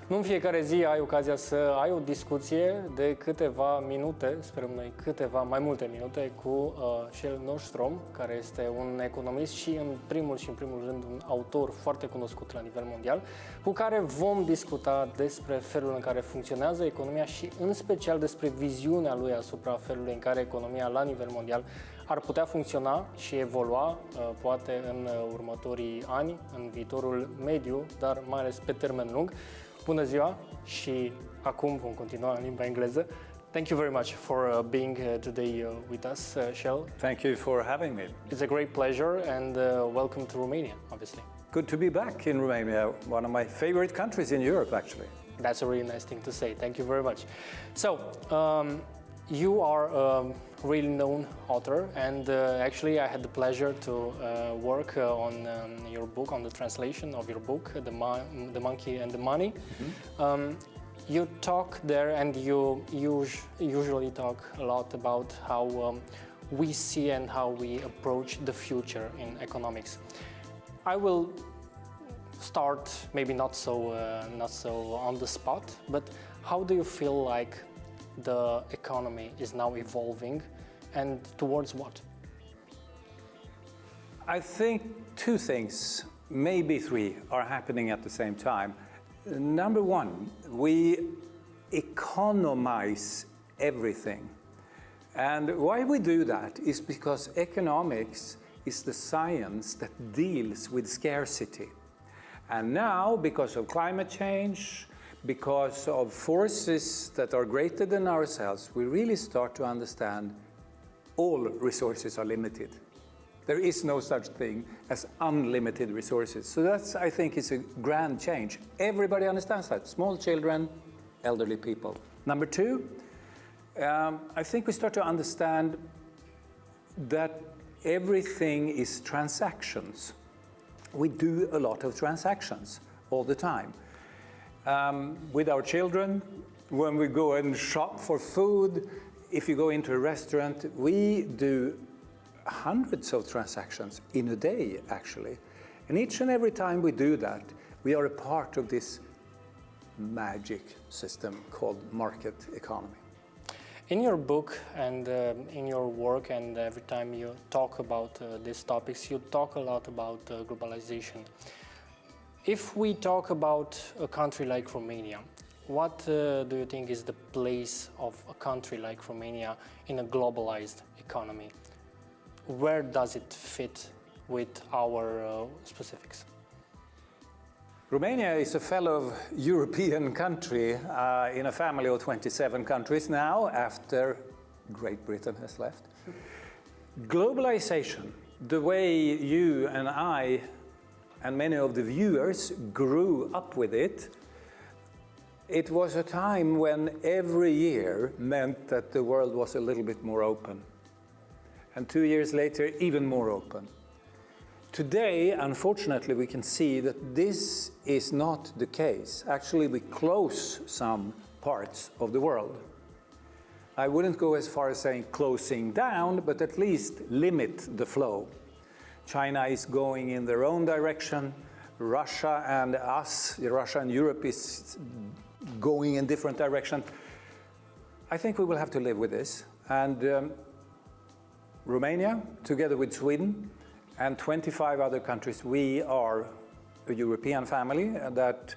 Nu în fiecare zi ai ocazia să ai o discuție de câteva minute, sperăm noi mai multe minute, cu Kjell Nordström, care este un economist și în primul rând un autor foarte cunoscut la nivel mondial, cu care vom discuta despre felul în care funcționează economia și în special despre viziunea lui asupra felului în care economia la nivel mondial ar putea funcționa și evolua, poate în următorii ani, în viitorul mediu, dar mai ales pe termen lung. Bună ziua și acum vom continua în limba engleză. Thank you very much for being today with us, Kjell. Thank you for having me. It's a great pleasure and welcome to Romania, obviously. Good to be back in Romania, one of my favorite countries in Europe, actually. That's a really nice thing to say. Thank you very much. So, you are a really known author, and actually I had the pleasure to work on your book, on the translation of your book, The Monkey and the Money. Mm-hmm. You talk there, and you usually talk a lot about how we see and how we approach the future in economics. I will start maybe not so on the spot, but how do you feel like the economy is now evolving, and towards what? I think two things, maybe three, are happening at the same time. Number one, we economize everything. And why we do that is because economics is the science that deals with scarcity. And now, because of climate change, because of forces that are greater than ourselves, we really start to understand all resources are limited. There is no such thing as unlimited resources. So that's, I think, is a grand change. Everybody understands that, small children, elderly people. Number two, I think we start to understand that everything is transactions. We do a lot of transactions all the time. With our children, when we go and shop for food, if you go into a restaurant, we do hundreds of transactions in a day, actually. And each and every time we do that, we are a part of this magic system called market economy. In your book and in your work, and every time you talk about these topics, you talk a lot about globalization. If we talk about a country like Romania, what do you think is the place of a country like Romania in a globalized economy? Where does it fit with our specifics? Romania is a fellow European country in a family of 27 countries now, after Great Britain has left. Globalization, the way you and I and many of the viewers grew up with it, it was a time when every year meant that the world was a little bit more open. And 2 years later, even more open. Today, unfortunately, we can see that this is not the case. Actually, we close some parts of the world. I wouldn't go as far as saying closing down, but at least limit the flow. China is going in their own direction. Russia and Europe is going in different directions. I think we will have to live with this. And Romania, together with Sweden and 25 other countries, we are a European family that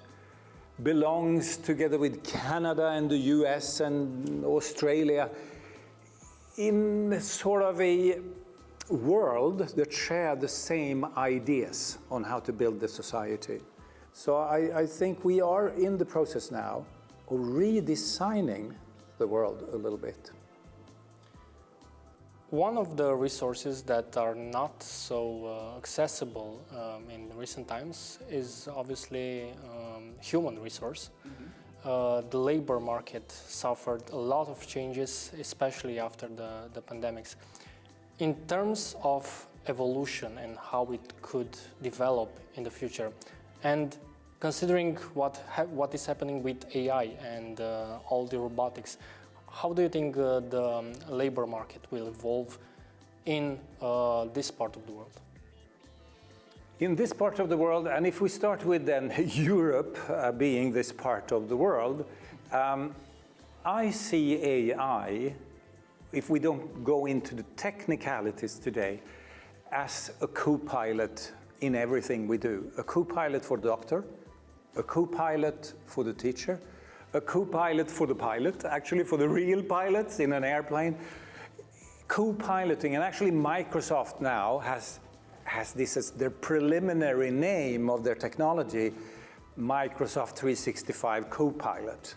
belongs, together with Canada and the US and Australia, in sort of a world that share the same ideas on how to build the society. So I think we are in the process now of redesigning the world a little bit. One of the resources that are not so accessible in recent times is obviously human resource. Mm-hmm. The labor market suffered a lot of changes, especially after the pandemics. In terms of evolution and how it could develop in the future, and considering what is happening with AI and all the robotics, how do you think the labor market will evolve in this part of the world? In this part of the world, and if we start with then Europe being this part of the world, I see AI, if we don't go into the technicalities today, as a co-pilot in everything we do. A co-pilot for the doctor, a co-pilot for the teacher, a co-pilot for the pilot, actually for the real pilots in an airplane. Co-piloting, and actually Microsoft now has this as their preliminary name of their technology, Microsoft 365 Copilot.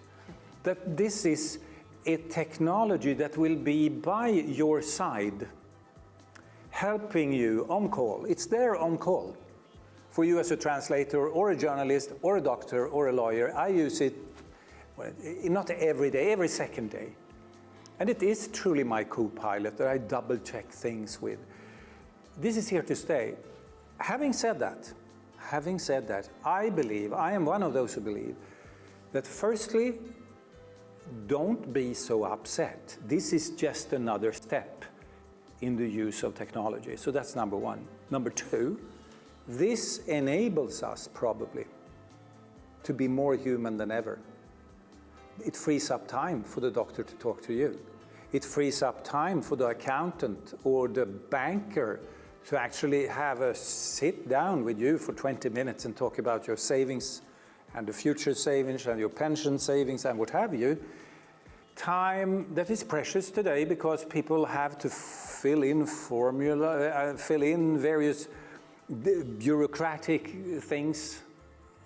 That this is a technology that will be by your side, helping you on call. It's there on call. For you as a translator or a journalist or a doctor or a lawyer, I use it, well, not every day, every second day. And it is truly my co-pilot that I double check things with. This is here to stay. Having said that, I am one of those who believe that firstly, don't be so upset. This is just another step in the use of technology. So that's number one. Number two, this enables us probably to be more human than ever. It frees up time for the doctor to talk to you. It frees up time for the accountant or the banker to actually have a sit down with you for 20 minutes and talk about your savings and the future savings and your pension savings and what have you. Time that is precious today because people have to fill in various bureaucratic things.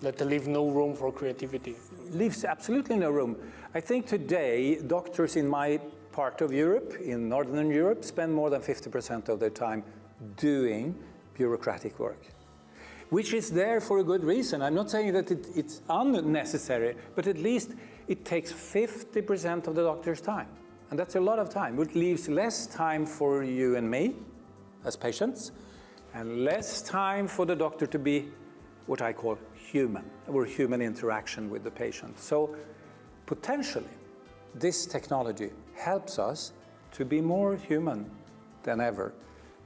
That leave no room for creativity. Leaves absolutely no room. I think today doctors in my part of Europe, in Northern Europe, spend more than 50% of their time doing bureaucratic work, which is there for a good reason. I'm not saying that it's unnecessary, but at least it takes 50% of the doctor's time. And that's a lot of time, which leaves less time for you and me as patients, and less time for the doctor to be what I call human, or human interaction with the patient. So potentially, this technology helps us to be more human than ever.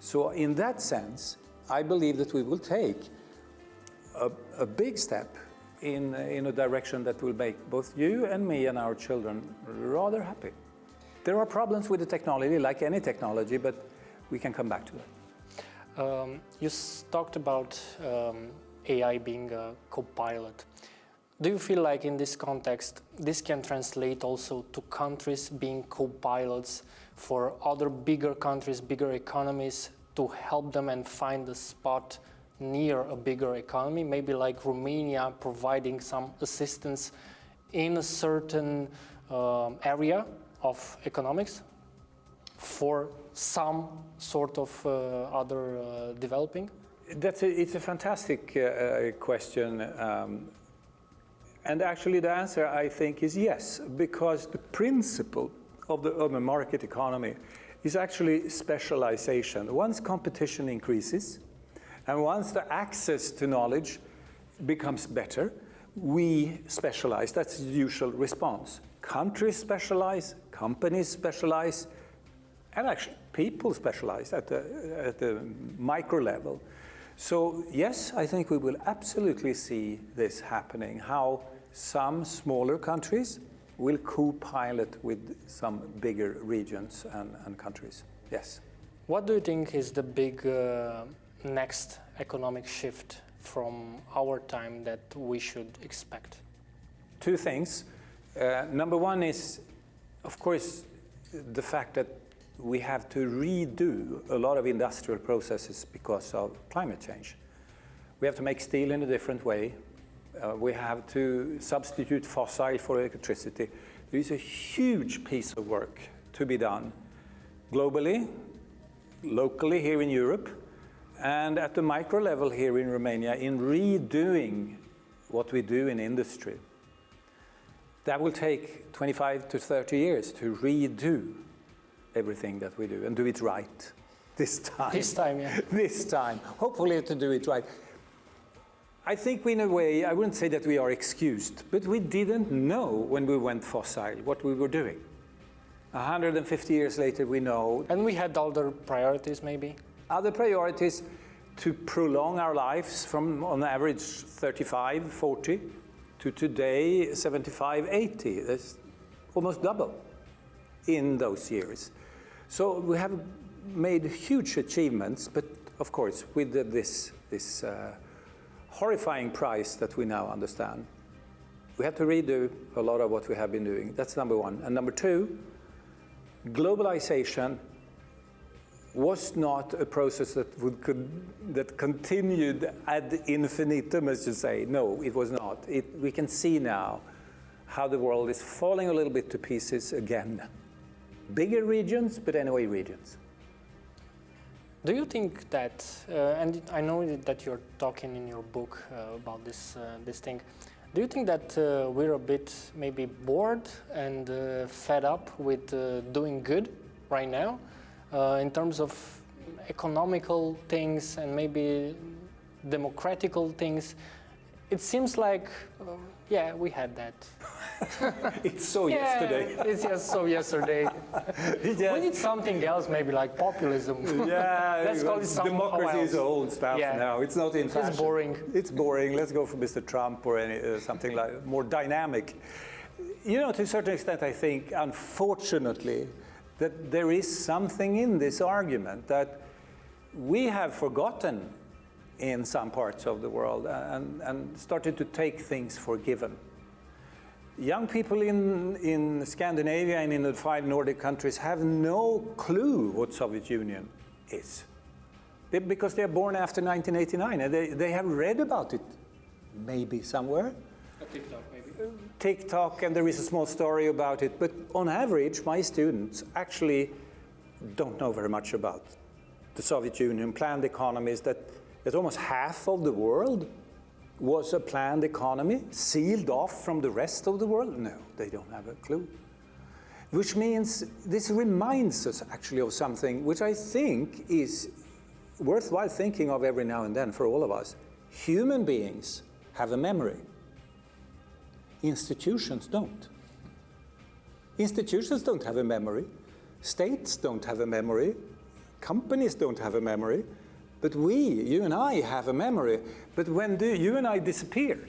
So in that sense, I believe that we will take a big step in a direction that will make both you and me and our children rather happy. There are problems with the technology, like any technology, but we can come back to that. You talked about AI being a co-pilot. Do you feel like in this context, this can translate also to countries being co-pilots for other bigger countries, bigger economies, to help them and find a spot near a bigger economy, maybe like Romania providing some assistance in a certain area of economics for some sort of other developing? It's a fantastic question. And actually the answer, I think, is yes, because the principle of the market economy is actually specialization. Once competition increases, and once the access to knowledge becomes better, we specialize. That's the usual response. Countries specialize, companies specialize, and actually people specialize at the micro level. So yes, I think we will absolutely see this happening, how some smaller countries will co-pilot with some bigger regions and countries. Yes. What do you think is the big next economic shift from our time that we should expect? Two things. Number one is, of course, the fact that we have to redo a lot of industrial processes because of climate change. We have to make steel in a different way. We have to substitute fossil for electricity. There is a huge piece of work to be done globally, locally here in Europe, and at the micro level here in Romania in redoing what we do in industry. That will take 25 to 30 years to redo everything that we do and do it right this time. This time, yeah. This time. Hopefully to do it right. I think in a way, I wouldn't say that we are excused, but we didn't know when we went fossil what we were doing. 150 years later, we know. And we had other priorities, maybe? Other priorities to prolong our lives from on average 35, 40 to today 75, 80. That's almost double in those years. So we have made huge achievements, but of course with this horrifying price that we now understand. We have to redo a lot of what we have been doing. That's number one. And number two, globalization was not a process that continued ad infinitum, as you say. No, it was not. We can see now how the world is falling a little bit to pieces again. Bigger regions, but anyway regions. Do you think that, and I know that you're talking in your book about this thing, do you think that we're a bit maybe bored and fed up with doing good right now in terms of economical things and maybe democratical things? It seems like, yeah, we had that. It's so yesterday. It's just so yesterday. Yeah. We need something else, maybe like populism. Yeah, Let's call it something democracy else. is old stuff now. It's not in fashion. It's boring. It's boring. Let's go for Mr. Trump or something like more dynamic. You know, to a certain extent, I think, unfortunately, that there is something in this argument that we have forgotten in some parts of the world and started to take things for given. Young people in Scandinavia and in the 5 Nordic countries have no clue what Soviet Union is. Because they are born after 1989 and they have read about it maybe somewhere. TikTok maybe. TikTok, and there is a small story about it, but on average my students actually don't know very much about the Soviet Union, planned economies, that almost half of the world was a planned economy, sealed off from the rest of the world? No, they don't have a clue. Which means this reminds us actually of something which I think is worthwhile thinking of every now and then for all of us. Human beings have a memory. Institutions don't. Institutions don't have a memory. States don't have a memory. Companies don't have a memory. But we, you and I, have a memory. But when you and I disappear,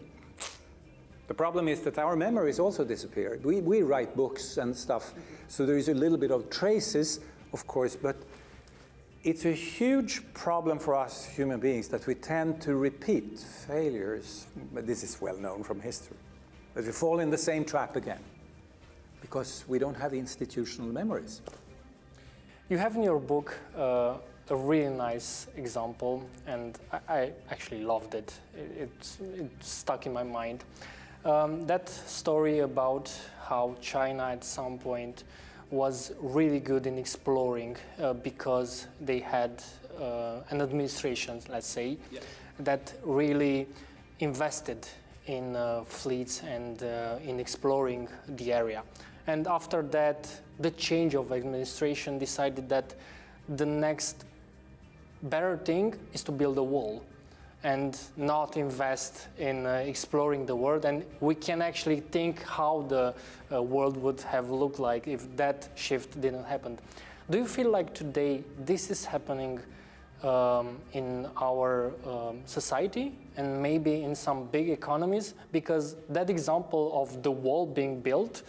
the problem is that our memories also disappear. We write books and stuff, so there is a little bit of traces, of course, but it's a huge problem for us human beings that we tend to repeat failures. But this is well known from history, that we fall in the same trap again because we don't have institutional memories. You have in your book a really nice example, and I actually loved it. It stuck in my mind. That story about how China at some point was really good in exploring because they had an administration, let's say, that really invested in fleets and in exploring the area. And after that, the change of administration decided that the next better thing is to build a wall and not invest in exploring the world. And we can actually think how the world would have looked like if that shift didn't happen. Do you feel like today this is happening in our society and maybe in some big economies? Because that example of the wall being built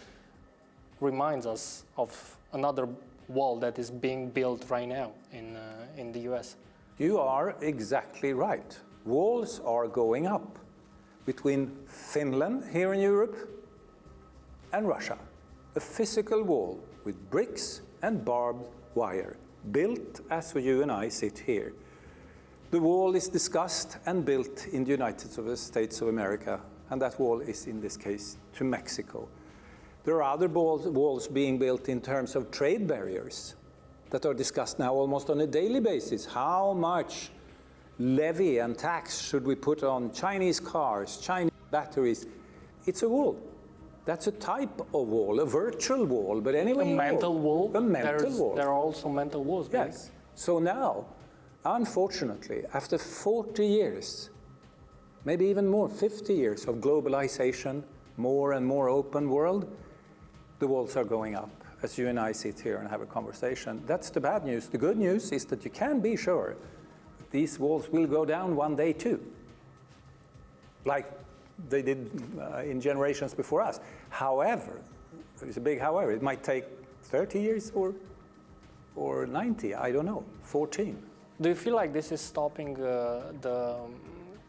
reminds us of another wall that is being built right now in the US. You are exactly right. Walls are going up between Finland here in Europe and Russia. A physical wall with bricks and barbed wire, built as you and I sit here. The wall is discussed and built in the United States of America, and that wall is in this case to Mexico. There are other walls being built in terms of trade barriers that are discussed now almost on a daily basis. How much levy and tax should we put on Chinese cars, Chinese batteries? It's a wall. That's a type of wall, a virtual wall, but anyway. A mental wall? A mental wall. There are also mental walls. Yes. So now, unfortunately, after 40 years, maybe even more, 50 years of globalization, more and more open world, the walls are going up as you and I sit here and have a conversation. That's the bad news. The good news is that you can be sure these walls will go down one day too, like they did in generations before us. However, there's a big however, it might take 30 years or 90, I don't know, 14. Do you feel like this is stopping the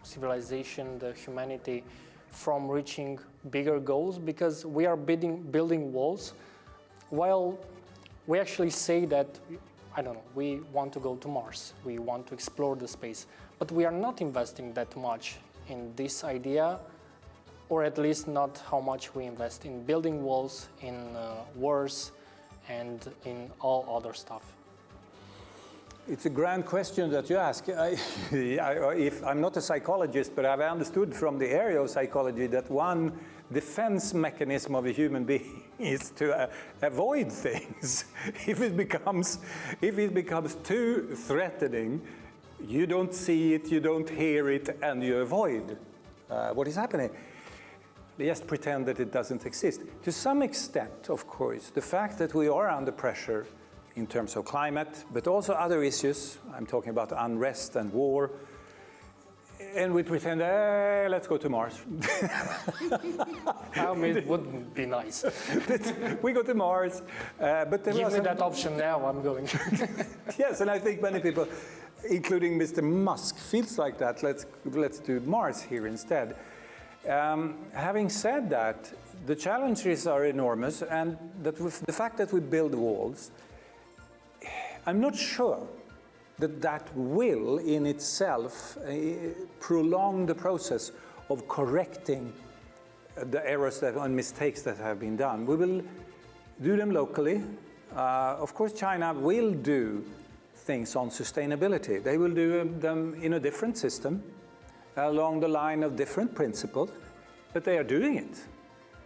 civilization, the humanity, from reaching bigger goals? Because we are building walls while we actually say that, I don't know, we want to go to Mars, we want to explore the space, but we are not investing that much in this idea, or at least not how much we invest in building walls, in wars, and in all other stuff. It's a grand question that you ask. I'm not a psychologist, but I've understood from the area of psychology that one defense mechanism of a human being is to avoid things. If it becomes too threatening, you don't see it, you don't hear it, and you avoid what is happening. Just pretend that it doesn't exist. To some extent, of course, the fact that we are under pressure in terms of climate, but also other issues. I'm talking about unrest and war. And we pretend, let's go to Mars. I mean, it wouldn't be nice. We go to Mars. But give me that option now, I'm going. Yes, and I think many people, including Mr. Musk, feels like that. Let's do Mars here instead. Having said that, the challenges are enormous, and that with the fact that we build walls, I'm not sure that will in itself prolong the process of correcting the errors and mistakes that have been done. We will do them locally. Of course, China will do things on sustainability. They will do them in a different system, along the line of different principles, but they are doing it.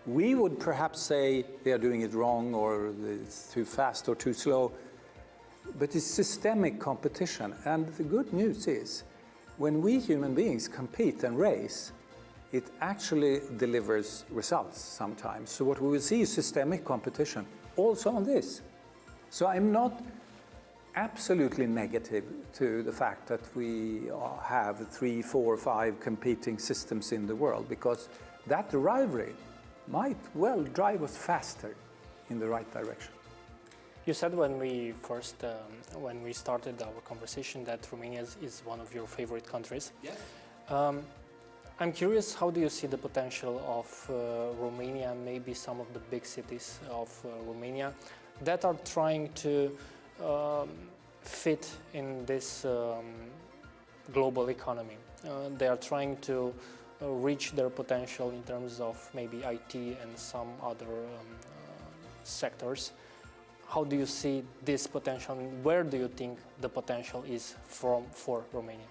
We would perhaps say they are doing it wrong, or it's too fast or too slow. But it's systemic competition, and the good news is when we human beings compete and race, it actually delivers results sometimes. So what we will see is systemic competition also on this. So I'm not absolutely negative to the fact that we have 3, 4, 5 competing systems in the world, because that rivalry might well drive us faster in the right direction. You said when we started our conversation that Romania is one of your favorite countries. Yes. I'm curious, how do you see the potential of Romania, maybe some of the big cities of Romania, that are trying to fit in this global economy? They are trying to reach their potential in terms of maybe IT and some other sectors. How do you see this potential, and where do you think the potential is for Romania?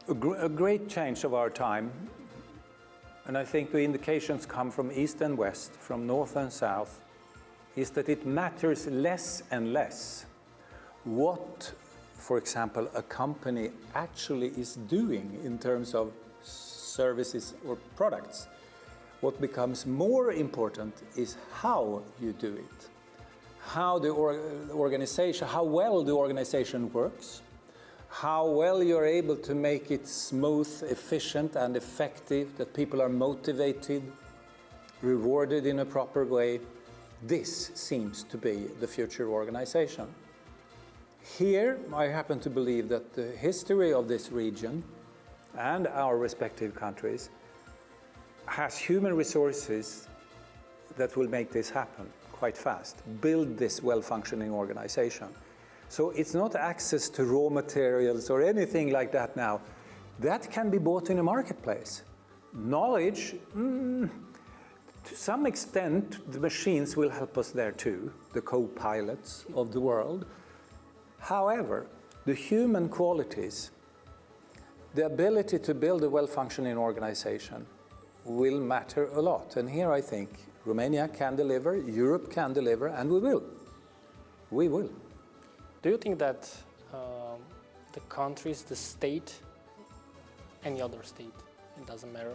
A great change of our time, and I think the indications come from east and west, from north and south, is that it matters less and less what, for example, a company actually is doing in terms of services or products. What becomes more important is how you do it, how the organization, how well the organization works, how well you're able to make it smooth, efficient, and effective, that people are motivated, rewarded in a proper way. This seems to be the future organization. Here, I happen to believe that the history of this region and our respective countries has human resources that will make this happen quite fast, build this well-functioning organization. So it's not access to raw materials or anything like that now. That can be bought in a marketplace. Knowledge, to some extent, the machines will help us there too, the co-pilots of the world. However, the human qualities, the ability to build a well-functioning organization, will matter a lot. And here I think Romania can deliver, Europe can deliver, and we will. We will. Do you think that the countries, the state, any other state, it doesn't matter,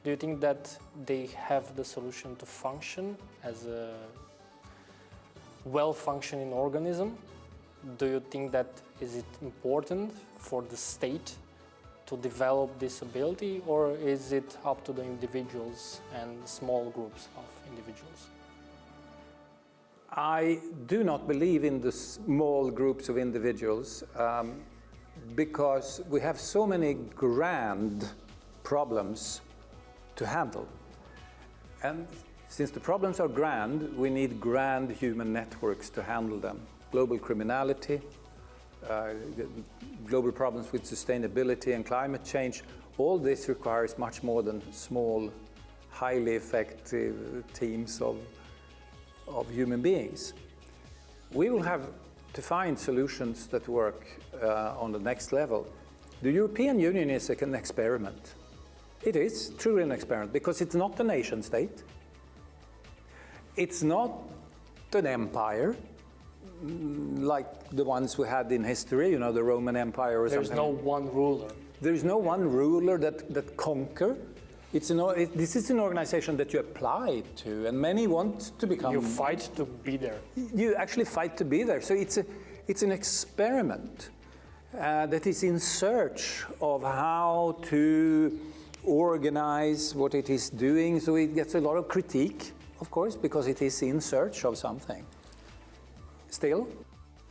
do you think that they have the solution to function as a well-functioning organism? do you think that is it important for the state to develop this ability, or is it up to the individuals and small groups of individuals? I do not believe in the small groups of individuals because we have so many grand problems to handle. And since the problems are grand, we need grand human networks to handle them. Global criminality, global problems with sustainability and climate change, all this requires much more than small, highly effective teams of human beings. We will have to find solutions that work on the next level. The European Union is an experiment. It is truly an experiment because it's not a nation state. It's not an empire like the ones we had in history, you know, the Roman Empire or something. There's no one ruler. There is no one ruler that conquer. This is an organization that you apply to, and many want to become. You fight to be there. You actually fight to be there. So it's an experiment that is in search of how to organize what it is doing. So it gets a lot of critique, of course, because it is in search of something. Still,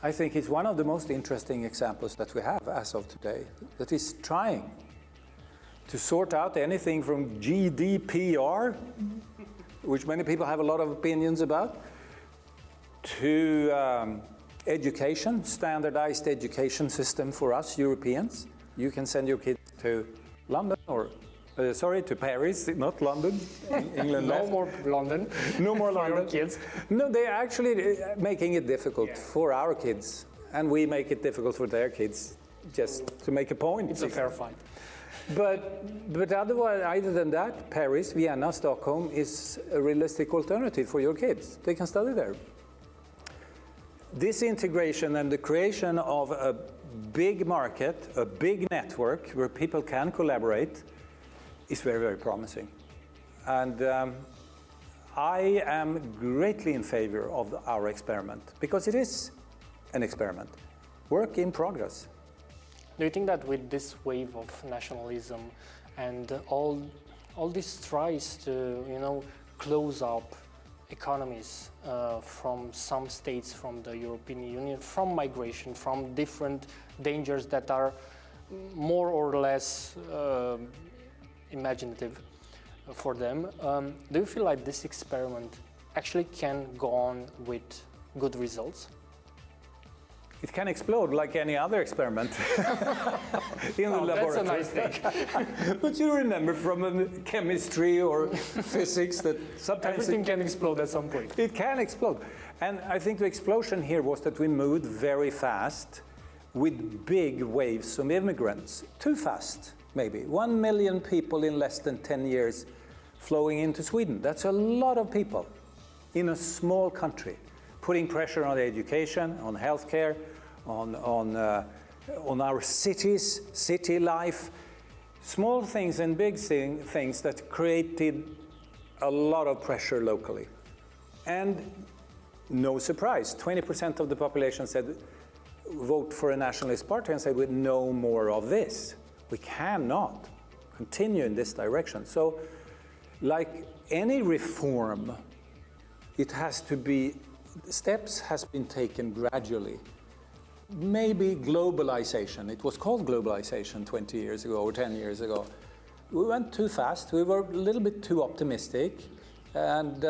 I think it's one of the most interesting examples that we have as of today that is trying to sort out anything from GDPR, which many people have a lot of opinions about, to education, standardized education system for us Europeans. You can send your kids to London or to Paris, not London. England No more London. No more for London. your kids. No, they're actually making it difficult for our kids, and we make it difficult for their kids, just to make a point. It's a fair fight. But otherwise, other than that, Paris, Vienna, Stockholm is a realistic alternative for your kids. They can study there. This integration and the creation of a big market, a big network where people can collaborate is very, very promising. And I am greatly in favor of our experiment because it is an experiment. Work in progress. Do you think that with this wave of nationalism and all this tries to, close up economies from some states, from the European Union, from migration, from different dangers that are more or less imaginative for them, do you feel like this experiment actually can go on with good results? It can explode like any other experiment in the laboratory. That's a nice thing. But you remember from chemistry or physics that sometimes everything can explode at some point. It can explode. And I think the explosion here was that we moved very fast with big waves of immigrants. Too fast, maybe. 1 million people in less than 10 years flowing into Sweden. That's a lot of people in a small country, putting pressure on education, on healthcare, on our cities, city life. Small things and big things that created a lot of pressure locally. And no surprise, 20% of the population said, vote for a nationalist party, and said, we no more of this. We cannot continue in this direction. So, like any reform, it has to be, steps has been taken gradually. Maybe globalization, it was called globalization 20 years ago or 10 years ago. We went too fast, we were a little bit too optimistic, and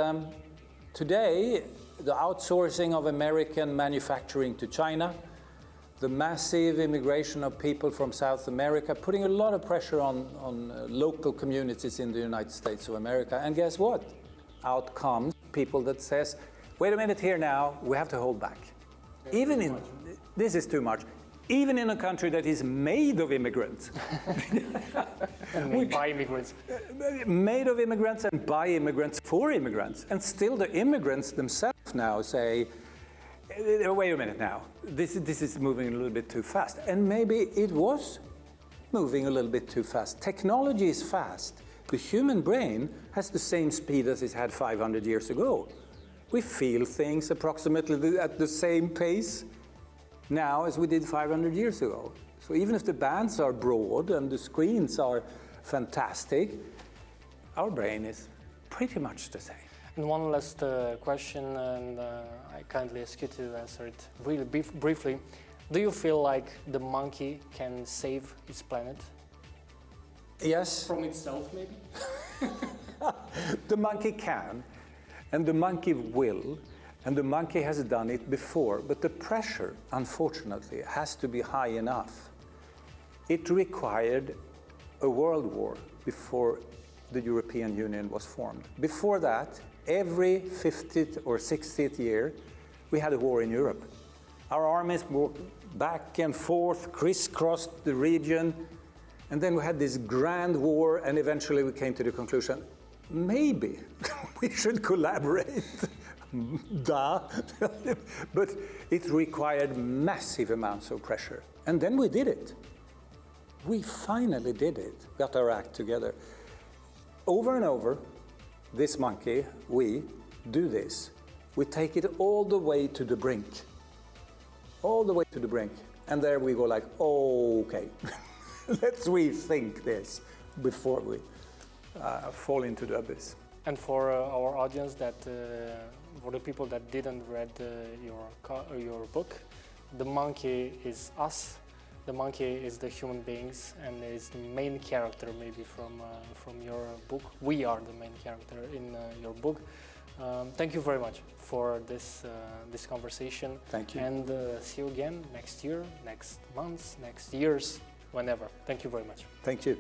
today, the outsourcing of American manufacturing to China, the massive immigration of people from South America, putting a lot of pressure on local communities in the United States of America. And guess what? Out comes people that says, wait a minute here now, we have to hold back. Even in, this is too much. Even in a country that is made of immigrants. And by immigrants. Made of immigrants and by immigrants for immigrants. And still the immigrants themselves now say, wait a minute now, this is moving a little bit too fast. And maybe it was moving a little bit too fast. Technology is fast. The human brain has the same speed as it had 500 years ago. We feel things approximately at the same pace. now as we did 500 years ago. So even if the bands are broad and the screens are fantastic, our brain is pretty much the same. And one last question, and I kindly ask you to answer it really briefly. Do you feel like the monkey can save its planet? Yes. From itself, maybe? The monkey can, and the monkey will, and the monkey has done it before, but the pressure, unfortunately, has to be high enough. It required a world war before the European Union was formed. Before that, every 50th or 60th year, we had a war in Europe. Our armies moved back and forth, crisscrossed the region, and then we had this grand war, and eventually we came to the conclusion, maybe we should collaborate. Duh. But it required massive amounts of pressure. And then we did it. We finally did it, got our act together. Over and over, this monkey, we do this. We take it all the way to the brink. All the way to the brink. And there we go like, oh, okay, let's rethink this before we fall into the abyss. And for our audience, for the people that didn't read your book, the monkey is us. The monkey is the human beings, and is the main character maybe from your book. We are the main character in your book. Thank you very much for this conversation. Thank you. And see you again next year, next months, next years, whenever. Thank you very much. Thank you.